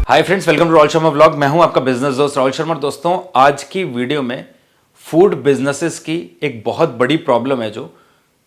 Hi friends, welcome to Rahul Sharma vlog. मैं हूं आपका बिजनेस दोस्त राहुल शर्मा। दोस्तों, आज की वीडियो में फूड बिजनेसेस की एक बहुत बड़ी प्रॉब्लम है जो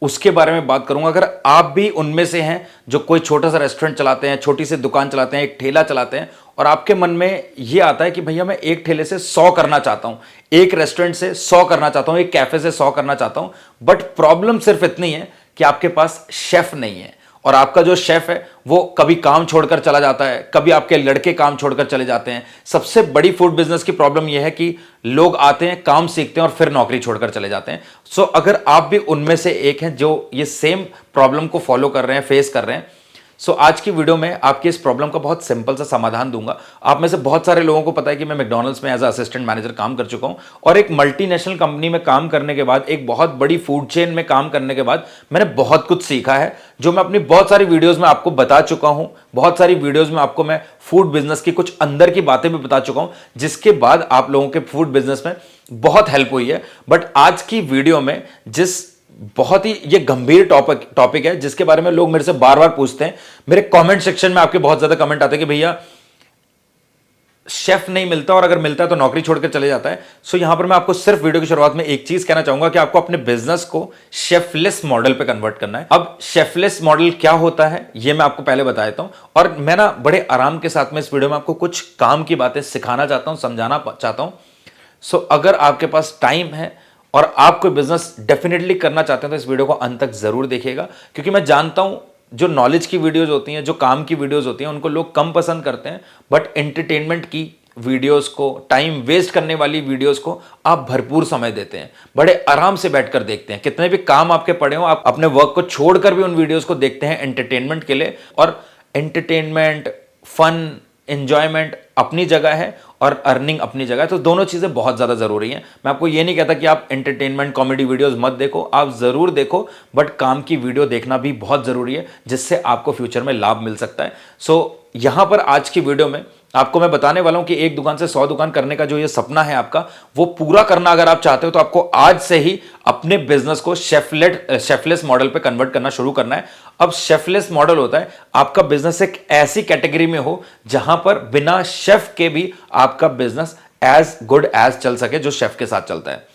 उसके बारे में बात करूंगा। अगर आप भी उनमें से हैं जो कोई छोटा सा रेस्टोरेंट चलाते हैं, छोटी सी दुकान चलाते हैं, एक ठेला चलाते हैं और आपके मन में ये आता है कि भैया मैं एक ठेले से 100 करना चाहता हूं, एक रेस्टोरेंट से 100 करना चाहता हूं, एक कैफे से 100 करना चाहता हूं, बट प्रॉब्लम सिर्फ इतनी है कि आपके पास शेफ नहीं है और आपका जो शेफ है वो कभी काम छोड़कर चला जाता है, कभी आपके लड़के काम छोड़कर चले जाते हैं। सबसे बड़ी फूड बिजनेस की प्रॉब्लम यह है कि लोग आते हैं, काम सीखते हैं और फिर नौकरी छोड़कर चले जाते हैं। सो अगर आप भी उनमें से एक हैं जो ये सेम प्रॉब्लम को फॉलो कर रहे हैं, फेस कर रहे हैं, सो आज की वीडियो में आपकी इस प्रॉब्लम का बहुत सिंपल सा समाधान दूंगा। आप में से बहुत सारे लोगों को पता है कि मैं मैकडॉनल्ड्स में एज असिस्टेंट मैनेजर काम कर चुका हूं और एक मल्टीनेशनल कंपनी में काम करने के बाद, एक बहुत बड़ी फूड चेन में काम करने के बाद मैंने बहुत कुछ सीखा है जो मैं अपनी बहुत सारी वीडियोस में आपको बता चुका हूं। बहुत सारी वीडियोस में आपको मैं फूड बिजनेस की कुछ अंदर की बातें भी बता चुका हूं, जिसके बाद आप लोगों के फूड बिजनेस में बहुत हेल्प हुई है। बट आज की वीडियो में जिस बहुत ही ये गंभीर टॉपिक है जिसके बारे में लोग मेरे से बार बार पूछते हैं, मेरे कमेंट सेक्शन में आपके बहुत ज्यादा कमेंट आते हैं कि भैया शेफ नहीं मिलता और अगर मिलता है तो नौकरी छोड़कर चले जाता है। सो यहां पर मैं आपको सिर्फ वीडियो की शुरुआत में एक चीज कहना चाहूंगा कि आपको अपने बिजनेस को शेफलेस मॉडल पे कन्वर्ट करना है। अब शेफलेस मॉडल क्या होता है ये मैं आपको पहले बता देता हूं और मैं ना बड़े आराम के साथ में इस वीडियो में आपको कुछ काम की बातें सिखाना चाहता हूं, समझाना चाहता हूं। सो अगर आपके पास टाइम है और आप कोई बिजनेस डेफिनेटली करना चाहते हैं तो इस वीडियो को अंत तक जरूर देखिएगा, क्योंकि मैं जानता हूं जो नॉलेज की वीडियोस होती हैं, जो काम की वीडियोस होती हैं, उनको लोग कम पसंद करते हैं, बट एंटरटेनमेंट की वीडियोस को, टाइम वेस्ट करने वाली वीडियोस को आप भरपूर समय देते हैं, बड़े आराम से बैठकर देखते हैं। कितने भी काम आपके पड़े हो, आप अपने वर्क को छोड़कर भी उन वीडियोस को देखते हैं एंटरटेनमेंट के लिए। और एंटरटेनमेंट, फन, एंजॉयमेंट अपनी जगह है और अर्निंग अपनी जगह है, तो दोनों चीजें बहुत ज्यादा जरूरी हैं। मैं आपको ये नहीं कहता कि आप एंटरटेनमेंट कॉमेडी वीडियोस मत देखो, आप जरूर देखो, बट काम की वीडियो देखना भी बहुत जरूरी है जिससे आपको फ्यूचर में लाभ मिल सकता है। सो यहां पर आज की वीडियो में आपको मैं बताने वाला हूं कि एक दुकान से 100 दुकान करने का जो ये सपना है आपका, वो पूरा करना अगर आप चाहते हो तो आपको आज से ही अपने बिजनेस को शेफलेस मॉडल पे कन्वर्ट करना शुरू करना है। अब शेफलेस मॉडल होता है आपका बिजनेस एक ऐसी कैटेगरी में हो जहां पर बिना शेफ के भी आपका बिजनेस एज गुड एज चल सके जो शेफ के साथ चलता है।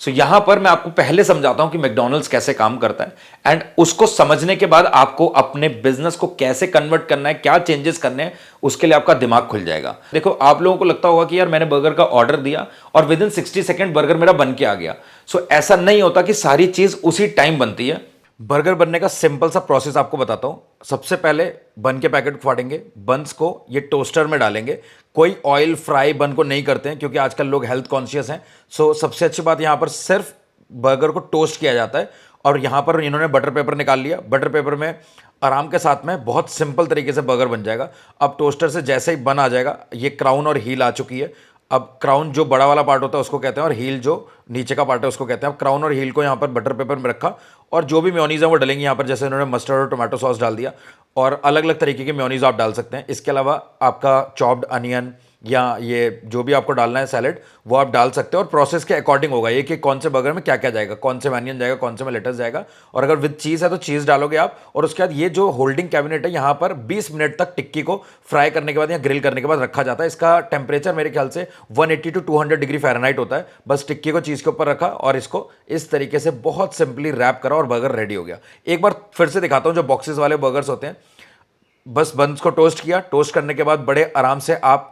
सो यहां पर मैं आपको पहले समझाता हूं कि मैकडॉनल्ड्स कैसे काम करता है एंड उसको समझने के बाद आपको अपने बिजनेस को कैसे कन्वर्ट करना है, क्या चेंजेस करने हैं, उसके लिए आपका दिमाग खुल जाएगा। देखो, आप लोगों को लगता होगा कि यार मैंने बर्गर का ऑर्डर दिया और विद इन 60 सेकेंड बर्गर मेरा बन के आ गया। सो ऐसा नहीं होता कि सारी चीज उसी टाइम बनती है। बर्गर बनने का सिंपल सा प्रोसेस आपको बताता हूं। सबसे पहले बन के पैकेट को फाड़ेंगे, बंस को ये टोस्टर में डालेंगे। कोई ऑयल फ्राई बन को नहीं करते हैं क्योंकि आजकल लोग हेल्थ कॉन्शियस हैं। सो सबसे अच्छी बात यहां पर सिर्फ बर्गर को टोस्ट किया जाता है और यहां पर इन्होंने बटर पेपर निकाल लिया। बटर पेपर में आराम के साथ में बहुत सिंपल तरीके से बर्गर बन जाएगा। अब टोस्टर से जैसे ही बन आ जाएगा, ये क्राउन और हील आ चुकी है। अब क्राउन जो बड़ा वाला पार्ट होता है उसको कहते हैं और हील जो नीचे का पार्ट है उसको कहते हैं। अब क्राउन और हील को यहाँ पर बटर पेपर में रखा और जो भी मेयोनीज है वो डलेंगे यहाँ पर। जैसे इन्होंने मस्टर्ड और टोमेटो सॉस डाल दिया और अलग अलग तरीके की मेयोनीज आप डाल सकते हैं। इसके अलावा आपका चॉप्ड अनियन या ये जो भी आपको डालना है सैलेड वो आप डाल सकते हो और प्रोसेस के अकॉर्डिंग होगा ये कि कौन से बर्गर में क्या क्या जाएगा, कौन से में अनियन जाएगा, कौन से में लेटस जाएगा। और अगर विद चीज़ है तो चीज़ डालोगे आप। और उसके बाद ये जो होल्डिंग कैबिनेट है यहाँ पर 20 मिनट तक टिक्की को फ्राई करने के बाद या ग्रिल करने के बाद रखा जाता है। इसका टेम्परेचर मेरे ख्याल से 180 to 200 डिग्री फ़ारेनहाइट होता है। बस टिक्की को चीज़ के ऊपर रखा और इसको इस तरीके से बहुत सिंपली रैप करा और बर्गर रेडी हो गया। एक बार फिर से दिखाता हूँ। जो बॉक्सेस वाले बर्गर्स होते हैं, बस बंस को टोस्ट किया, टोस्ट करने के बाद बड़े आराम से आप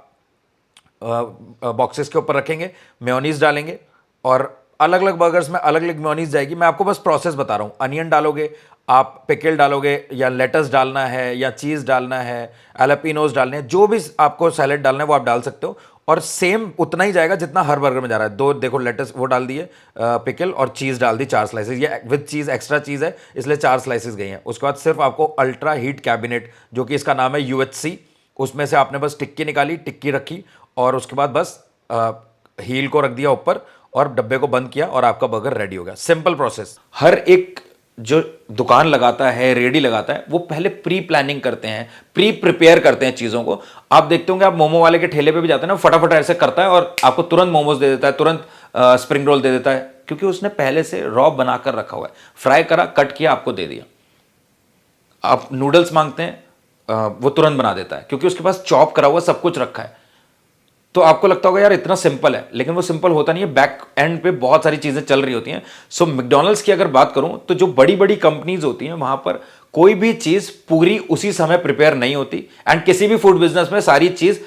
बॉक्सेस के ऊपर रखेंगे, मेयोनीज डालेंगे और अलग अलग बर्गर्स में अलग अलग मेयोनीज जाएगी। मैं आपको बस प्रोसेस बता रहा हूँ। अनियन डालोगे आप, पिकल डालोगे या लेटस डालना है या चीज़ डालना है, एलापिनोज डालने हैं, जो भी आपको सैलेड डालना है वो आप डाल सकते हो और सेम उतना ही जाएगा जितना हर बर्गर में जा रहा है। दो देखो लेटस वो डाल दिए, पिकल और चीज़ डाल दी 4 स्लाइसेस। ये विद चीज़ एक्स्ट्रा चीज़ है इसलिए 4 स्लाइसेस गई हैं। उसके बाद सिर्फ आपको अल्ट्रा हीट कैबिनेट जो कि इसका नाम है UHC, उसमें से आपने बस टिक्की निकाली, टिक्की रखी और उसके बाद बस हील को रख दिया ऊपर और डब्बे को बंद किया और आपका बर्गर रेडी हो गया। Simple process. हर एक जो दुकान लगाता है, रेडी लगाता है, वो पहले प्री प्लानिंग करते हैं, प्री प्रिपेयर करते हैं चीज़ों को। आप देखते होंगे, आप मोमो वाले के ठेले पे भी जाते हैं ना, फटाफट ऐसे करता है और आपको तुरंत मोमोज दे देता है, तुरंत स्प्रिंग रोल दे देता है, क्योंकि उसने पहले से रॉ बनाकर रखा हुआ है। फ्राई करा, कट किया, आपको दे दिया। आप नूडल्स मांगते हैं, वो तुरंत बना देता है क्योंकि उसके पास चॉप करा हुआ सब कुछ रखा है। तो आपको लगता होगा यार इतना सिंपल है, लेकिन वो सिंपल होता नहीं है, बैक एंड पे बहुत सारी चीजें चल रही होती हैं। सो मैकडॉनल्ड्स की अगर बात करूं तो जो बड़ी बड़ी कंपनीज होती हैं वहां पर कोई भी चीज पूरी उसी समय प्रिपेयर नहीं होती, एंड किसी भी फूड बिजनेस में सारी चीज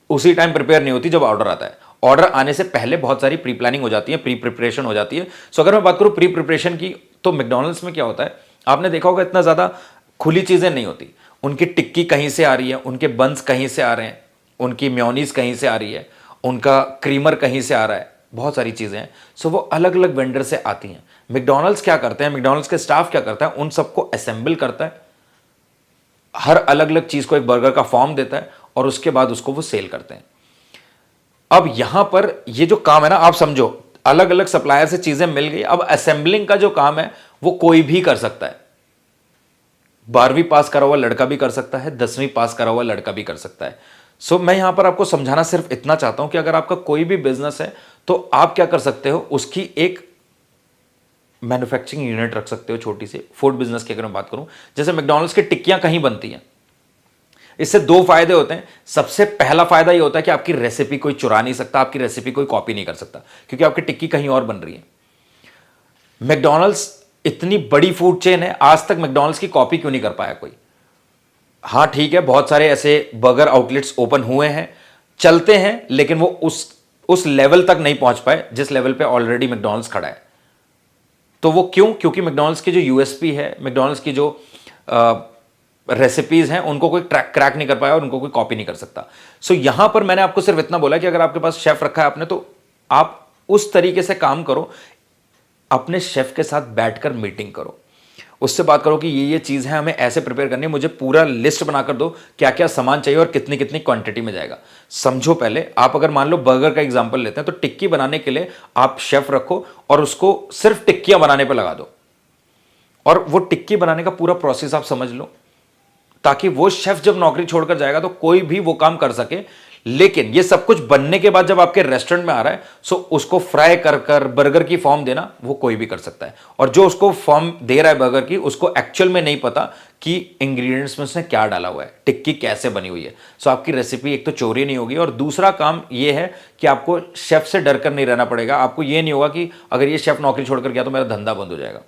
उसी टाइम प्रिपेयर नहीं होती जब ऑर्डर आता है। ऑर्डर आने से पहले बहुत सारी प्री प्लानिंग हो जाती है, प्री प्रिपरेशन हो जाती है। सो अगर मैं बात करूं प्री प्रिपरेशन की, तो मैकडॉनल्ड्स में क्या होता है, आपने देखा होगा इतना ज्यादा खुली चीजें नहीं होती। उनकी टिक्की कहीं से आ रही है, उनके बंस कहीं से आ रहे हैं, उनकी मेयोनीज कहीं से आ रही है, उनका क्रीमर कहीं से आ रहा है, बहुत सारी चीज़ें हैं। सो वो अलग अलग वेंडर से आती हैं। मैकडॉनल्ड्स क्या करते हैं, मैकडॉनल्ड्स के स्टाफ क्या करता है, उन सबको असेंबल करता है, हर अलग अलग चीज़ को एक बर्गर का फॉर्म देता है और उसके बाद उसको वो सेल करते हैं। अब यहां पर ये जो काम है ना, आप समझो अलग अलग सप्लायर से चीज़ें मिल गई, अब असेंबलिंग का जो काम है वो कोई भी कर सकता है। 12वीं पास करा हुआ लड़का भी कर सकता है, 10वीं पास करा हुआ लड़का भी कर सकता है। सो मैं यहां पर आपको समझाना सिर्फ इतना चाहता हूं कि अगर आपका कोई भी बिजनेस है तो आप क्या कर सकते हो, उसकी एक मैन्युफैक्चरिंग यूनिट रख सकते हो छोटी सी। फूड बिजनेस की अगर मैं बात करूं, जैसे मैकडॉनल्ड्स की टिक्कियां कहीं बनती हैं, इससे दो फायदे होते हैं। सबसे पहला फायदा यह होता है कि आपकी रेसिपी कोई चुरा नहीं सकता, आपकी रेसिपी कोई कॉपी नहीं कर सकता, क्योंकि आपकी टिक्की कहीं और बन रही है। मैकडॉनल्ड्स इतनी बड़ी फूड चेन है, आज तक मैकडॉनल्ड्स की कॉपी क्यों नहीं कर पाया कोई। हाँ ठीक है, बहुत सारे ऐसे बर्गर आउटलेट्स ओपन हुए हैं, चलते हैं, लेकिन वो उस लेवल तक नहीं पहुंच पाए जिस लेवल पे ऑलरेडी मैकडॉनल्ड्स खड़ा है। तो वो क्यों, क्योंकि मैकडॉनल्ड्स की जो यूएसपी है, मैकडॉनल्ड्स की जो रेसिपीज हैं, उनको कोई क्रैक नहीं कर पाया और उनको कोई कॉपी नहीं कर सकता। सो यहां पर मैंने आपको सिर्फ इतना बोला कि अगर आपके पास शेफ रखा है आपने, तो आप उस तरीके से काम करो, अपने शेफ के साथ बैठकर मीटिंग करो, उससे बात करो कि ये चीज़ है, हमें ऐसे प्रिपेयर करनी है, मुझे पूरा लिस्ट बनाकर दो क्या क्या सामान चाहिए और कितनी कितनी क्वांटिटी में जाएगा। समझो पहले, आप अगर मान लो बर्गर का एग्जांपल लेते हैं, तो टिक्की बनाने के लिए आप शेफ रखो और उसको सिर्फ टिक्कियां बनाने पर लगा दो, और वो टिक्की बनाने का पूरा प्रोसेस आप समझ लो, ताकि वो शेफ जब नौकरी छोड़कर जाएगा तो कोई भी वो काम कर सके। लेकिन ये सब कुछ बनने के बाद जब आपके रेस्टोरेंट में आ रहा है, सो उसको फ्राई कर कर बर्गर की फॉर्म देना वो कोई भी कर सकता है। और जो उसको फॉर्म दे रहा है बर्गर की, उसको एक्चुअल में नहीं पता कि इंग्रेडिएंट्स में उसने क्या डाला हुआ है, टिक्की कैसे बनी हुई है। सो आपकी रेसिपी एक तो चोरी नहीं होगी, और दूसरा काम ये है कि आपको शेफ से डर कर नहीं रहना पड़ेगा। आपको ये नहीं होगा कि अगर ये शेफ नौकरी छोड़कर गया तो मेरा धंधा बंद हो जाएगा।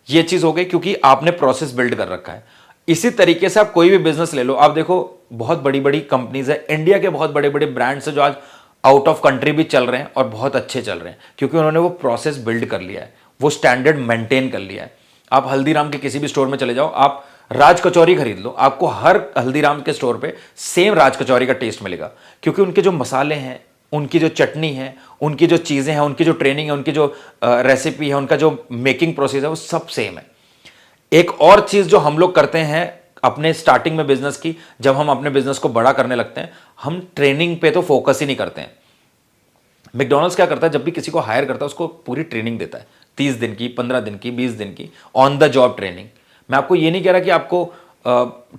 ये चीज़ हो गई क्योंकि आपने प्रोसेस बिल्ड कर रखा है। इसी तरीके से आप कोई भी बिजनेस ले लो, आप देखो बहुत बड़ी बड़ी कंपनीज है, इंडिया के बहुत बड़े बड़े ब्रांड्स है जो आज आउट ऑफ कंट्री भी चल रहे हैं और बहुत अच्छे चल रहे हैं, क्योंकि उन्होंने वो प्रोसेस बिल्ड कर लिया है, वो स्टैंडर्ड मेंटेन कर लिया है। आप हल्दीराम के किसी भी स्टोर में चले जाओ, आप राज कचौरी खरीद लो, आपको हर हल्दीराम के स्टोर पे सेम राज कचौरी का टेस्ट मिलेगा, क्योंकि उनके जो मसाले हैं, उनकी जो चटनी है, उनकी जो चीज़ें हैं, उनकी जो ट्रेनिंग है, उनकी जो रेसिपी है, उनका जो मेकिंग प्रोसेस है, वो सब सेम है। एक और चीज जो हम लोग करते हैं अपने स्टार्टिंग में बिजनेस की, जब हम अपने बिजनेस को बड़ा करने लगते हैं, हम ट्रेनिंग पे तो फोकस ही नहीं करते हैं। मैकडॉनल्ड्स क्या करता है, जब भी किसी को हायर करता है उसको पूरी ट्रेनिंग देता है, 30 दिन की, 15 दिन की, 20 दिन की ऑन द जॉब ट्रेनिंग। मैं आपको ये नहीं कह रहा कि आपको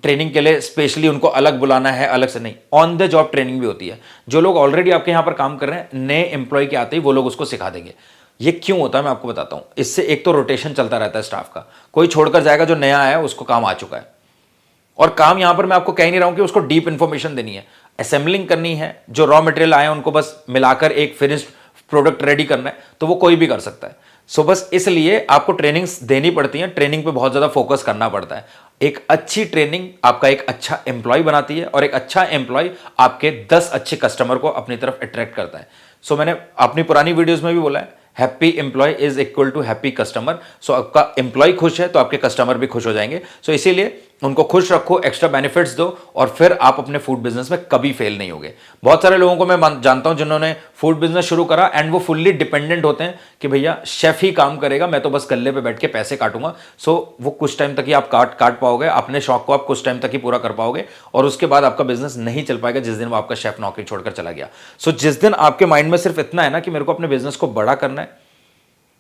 ट्रेनिंग के लिए स्पेशली उनको अलग बुलाना है, अलग से नहीं, ऑन द जॉब ट्रेनिंग भी होती है। जो लोग ऑलरेडी आपके यहां पर काम कर रहे हैं, नए एम्प्लॉय के आते ही वो लोग उसको सिखा देंगे। ये क्यों होता है मैं आपको बताता हूं। इससे एक तो रोटेशन चलता रहता है स्टाफ का, कोई छोड़कर जाएगा, जो नया आया उसको काम आ चुका है। और काम यहां पर मैं आपको कह नहीं रहा हूं कि उसको डीप इंफॉर्मेशन देनी है, असेंबलिंग करनी है, जो रॉ मटेरियल आए उनको बस मिलाकर एक फिनिश्ड प्रोडक्ट रेडी करना है, तो वो कोई भी कर सकता है। सो बस इसलिए आपको ट्रेनिंग्स देनी पड़ती है, ट्रेनिंग पे बहुत ज्यादा फोकस करना पड़ता है। एक अच्छी ट्रेनिंग आपका एक अच्छा एम्प्लॉय बनाती है, और एक अच्छा एम्प्लॉय आपके 10 अच्छे कस्टमर को अपनी तरफ अट्रैक्ट करता है। सो मैंने अपनी पुरानी वीडियोस में भी बोला है, happy employ is equal to happy customer. So आपका एम्प्लॉय खुश है तो आपके कस्टमर भी खुश हो जाएंगे। सो इसीलिए उनको खुश रखो, एक्स्ट्रा बेनिफिट्स दो, और फिर आप अपने फूड बिजनेस में कभी फेल नहीं होगे। बहुत सारे लोगों को मैं जानता हूं जिन्होंने फूड बिजनेस शुरू करा एंड वो फुल्ली डिपेंडेंट होते हैं कि भैया शेफ ही काम करेगा, मैं तो बस गल्ले पे बैठ के पैसे काटूंगा। सो वो कुछ टाइम तक ही आप काट पाओगे, अपने शौक को आप कुछ टाइम तक ही पूरा कर पाओगे, और उसके बाद आपका बिजनेस नहीं चल पाएगा जिस दिन वो आपका शेफ नौकरी छोड़कर चला गया। सो जिस दिन आपके माइंड में सिर्फ इतना है ना कि मेरे को अपने बिजनेस को बड़ा करना है,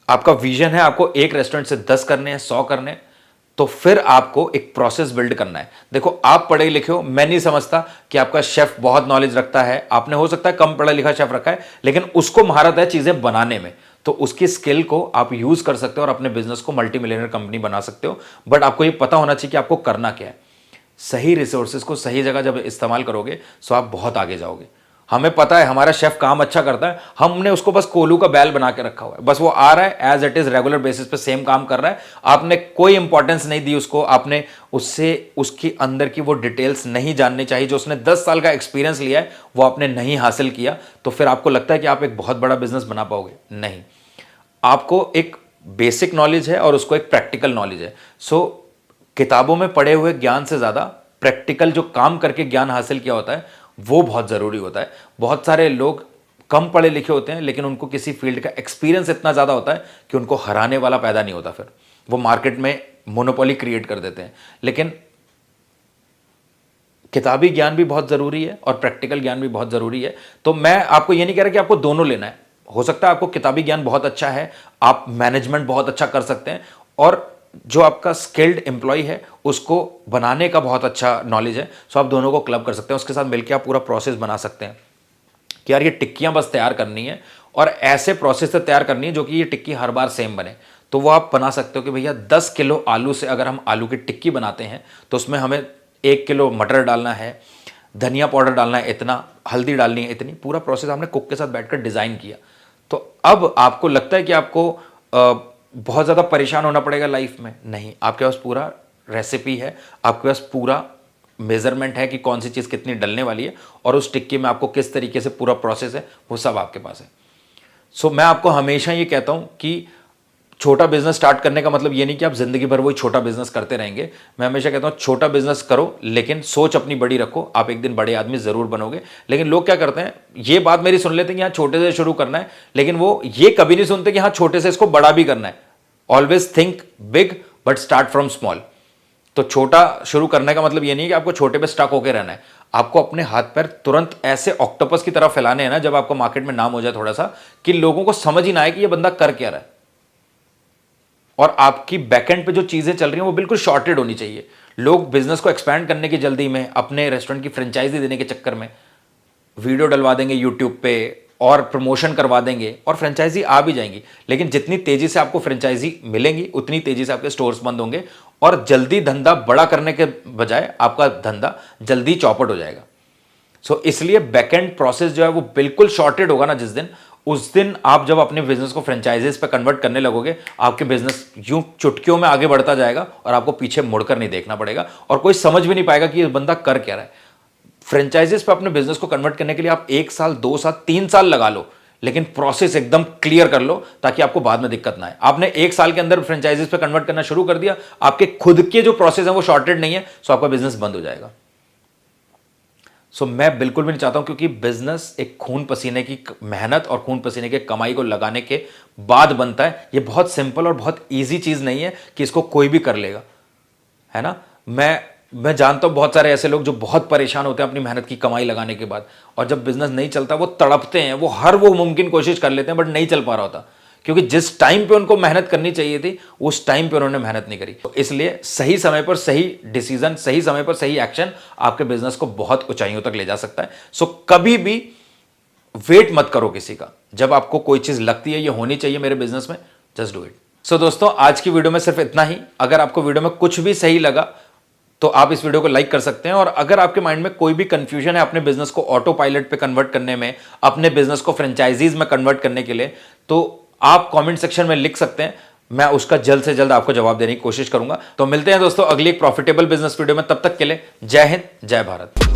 आपका विजन है आपको एक रेस्टोरेंट से 10 करने हैं, 100 करने हैं, तो फिर आपको एक प्रोसेस बिल्ड करना है। देखो आप पढ़े लिखे हो, मैं नहीं समझता कि आपका शेफ बहुत नॉलेज रखता है, आपने हो सकता है कम पढ़ा लिखा शेफ रखा है, लेकिन उसको महारत है चीजें बनाने में, तो उसकी स्किल को आप यूज कर सकते हो और अपने बिजनेस को मल्टी मिलियनर कंपनी बना सकते हो। बट आपको ये पता होना चाहिए कि आपको करना क्या है। सही रिसोर्सेज को सही जगह जब इस्तेमाल करोगे तो आप बहुत आगे जाओगे। हमें पता है हमारा शेफ काम अच्छा करता है, हमने उसको बस कोलू का बैल बना के रखा हुआ है, बस वो आ रहा है as it is regular basis पे सेम काम कर रहा है। आपने कोई इंपॉर्टेंस नहीं दी उसको, आपने उससे उसकी अंदर की वो डिटेल्स नहीं जाननी चाहिए जो उसने 10 साल का एक्सपीरियंस लिया है वो आपने नहीं हासिल किया, तो फिर आपको लगता है कि आप एक बहुत बड़ा बिजनेस बना पाओगे? नहीं। आपको एक बेसिक नॉलेज है और उसको एक प्रैक्टिकल नॉलेज है। सो किताबों में पढ़े हुए ज्ञान से ज़्यादा प्रैक्टिकल जो काम करके ज्ञान हासिल किया होता है वो बहुत ज़रूरी होता है। बहुत सारे लोग कम पढ़े लिखे होते हैं लेकिन उनको किसी फील्ड का एक्सपीरियंस इतना ज़्यादा होता है कि उनको हराने वाला पैदा नहीं होता, फिर वो मार्केट में मोनोपोली क्रिएट कर देते हैं। लेकिन किताबी ज्ञान भी बहुत ज़रूरी है और प्रैक्टिकल ज्ञान भी बहुत ज़रूरी है। तो मैं आपको ये नहीं कह रहा कि आपको दोनों लेना है। हो सकता है आपको किताबी ज्ञान बहुत अच्छा है, आप मैनेजमेंट बहुत अच्छा कर सकते हैं, और जो आपका स्किल्ड एम्प्लॉय है उसको बनाने का बहुत अच्छा नॉलेज है, सो आप दोनों को क्लब कर सकते हैं। उसके साथ मिलकर आप पूरा प्रोसेस बना सकते हैं कि यार ये टिक्कियां बस तैयार करनी है और ऐसे प्रोसेस से तैयार करनी है जो कि ये टिक्की हर बार सेम बने। तो वो आप बना सकते हो कि भैया 10 किलो आलू से अगर हम आलू की टिक्की बनाते हैं तो उसमें हमें 1 किलो मटर डालना है, धनिया पाउडर डालना है इतना, हल्दी डालनी है इतनी। पूरा प्रोसेस हमने कुक के साथ बैठकर डिज़ाइन किया। तो अब आपको लगता है कि आपको बहुत ज़्यादा परेशान होना पड़ेगा लाइफ में? नहीं, आपके पास पूरा रेसिपी है, आपके पास पूरा मेजरमेंट है कि कौन सी चीज़ कितनी डलने वाली है और उस टिक्की में आपको किस तरीके से पूरा प्रोसेस है वो सब आपके पास है। सो मैं आपको हमेशा ये कहता हूँ कि छोटा बिजनेस स्टार्ट करने का मतलब ये नहीं कि आप जिंदगी भर वही छोटा बिजनेस करते रहेंगे। मैं हमेशा कहता हूँ छोटा बिजनेस करो लेकिन सोच अपनी बड़ी रखो, आप एक दिन बड़े आदमी जरूर बनोगे। लेकिन लोग क्या करते हैं, ये बात मेरी सुन लेते हैं कि हाँ छोटे से शुरू करना है, लेकिन वो ये कभी नहीं सुनते कि हाँ छोटे से इसको बड़ा भी करना है। Always think big but start from small. तो छोटा शुरू करने का मतलब ये नहीं कि आपको छोटे पे स्टक होकर रहना है, आपको अपने हाथ पैर तुरंत ऐसे ऑक्टोपस की तरह फैलाने हैं ना जब आपको मार्केट में नाम हो जाए थोड़ा सा, कि लोगों को समझ ही ना आए कि ये बंदा कर क्या रहा है। और आपकी बैकएंड पे जो चीजें चल रही हैं वो बिल्कुल शॉर्टेड होनी चाहिए। लोग बिजनेस को एक्सपैंड करने की जल्दी में, अपने रेस्टोरेंट की फ्रेंचाइजी देने के चक्कर में वीडियो डलवा देंगे यूट्यूब पे और प्रमोशन करवा देंगे और फ्रेंचाइजी आ भी जाएंगी, लेकिन जितनी तेजी से आपको फ्रेंचाइजी मिलेंगी उतनी तेजी से आपके स्टोर्स बंद होंगे और जल्दी धंधा बड़ा करने के बजाय आपका धंधा जल्दी चौपट हो जाएगा। सो इसलिए बैकएंड प्रोसेस जो है वो बिल्कुल शॉर्टेड होगा ना जिस दिन, उस दिन आप जब अपने बिजनेस को फ्रेंचाइजीज पे कन्वर्ट करने लगोगे, आपके बिजनेस यूं चुटकियों में आगे बढ़ता जाएगा और आपको पीछे मुड़कर नहीं देखना पड़ेगा और कोई समझ भी नहीं पाएगा कि ये बंदा कर क्या रहा है। फ्रेंचाइजीज पे अपने बिजनेस को कन्वर्ट करने के लिए आप 1 साल 2 साल 3 साल लगा लो, लेकिन प्रोसेस एकदम क्लियर कर लो ताकि आपको बाद में दिक्कत ना आए। आपने 1 साल के अंदर फ्रेंचाइजीज पे कन्वर्ट करना शुरू कर दिया, आपके खुद के जो प्रोसेस है वो शॉर्टेड नहीं है, सो आपका बिजनेस बंद हो जाएगा। सो मैं बिल्कुल भी नहीं चाहता हूं, क्योंकि बिजनेस एक खून पसीने की मेहनत और खून पसीने के कमाई को लगाने के बाद बनता है। ये बहुत सिंपल और बहुत ईजी चीज नहीं है कि इसको कोई भी कर लेगा, है ना। मैं जानता हूं बहुत सारे ऐसे लोग जो बहुत परेशान होते हैं अपनी मेहनत की कमाई लगाने के बाद, और जब बिजनेस नहीं चलता वो तड़पते हैं, वो हर वो मुमकिन कोशिश कर लेते हैं बट नहीं चल पा रहा होता, क्योंकि जिस टाइम पे उनको मेहनत करनी चाहिए थी उस टाइम पे उन्होंने मेहनत नहीं करी। तो इसलिए सही समय पर सही डिसीजन, सही समय पर सही एक्शन आपके बिजनेस को बहुत ऊंचाइयों तक ले जा सकता है। सो कभी भी वेट मत करो किसी का। जब आपको कोई चीज लगती है ये होनी चाहिए मेरे बिजनेस में, जस्ट डू इट। सो दोस्तों आज की वीडियो में सिर्फ इतना ही। अगर आपको वीडियो में कुछ भी सही लगा तो आप इस वीडियो को लाइक कर सकते हैं, और अगर आपके माइंड में कोई भी कंफ्यूजन है अपने बिजनेस को ऑटो पायलट पे कन्वर्ट करने में, अपने बिजनेस को फ्रेंचाइजीज में कन्वर्ट करने के लिए, तो आप कमेंट सेक्शन में लिख सकते हैं। मैं उसका जल्द से जल्द आपको जवाब देने की कोशिश करूंगा। तो मिलते हैं दोस्तों अगली एक प्रॉफिटेबल बिजनेस वीडियो में। तब तक के लिए जय हिंद, जय भारत।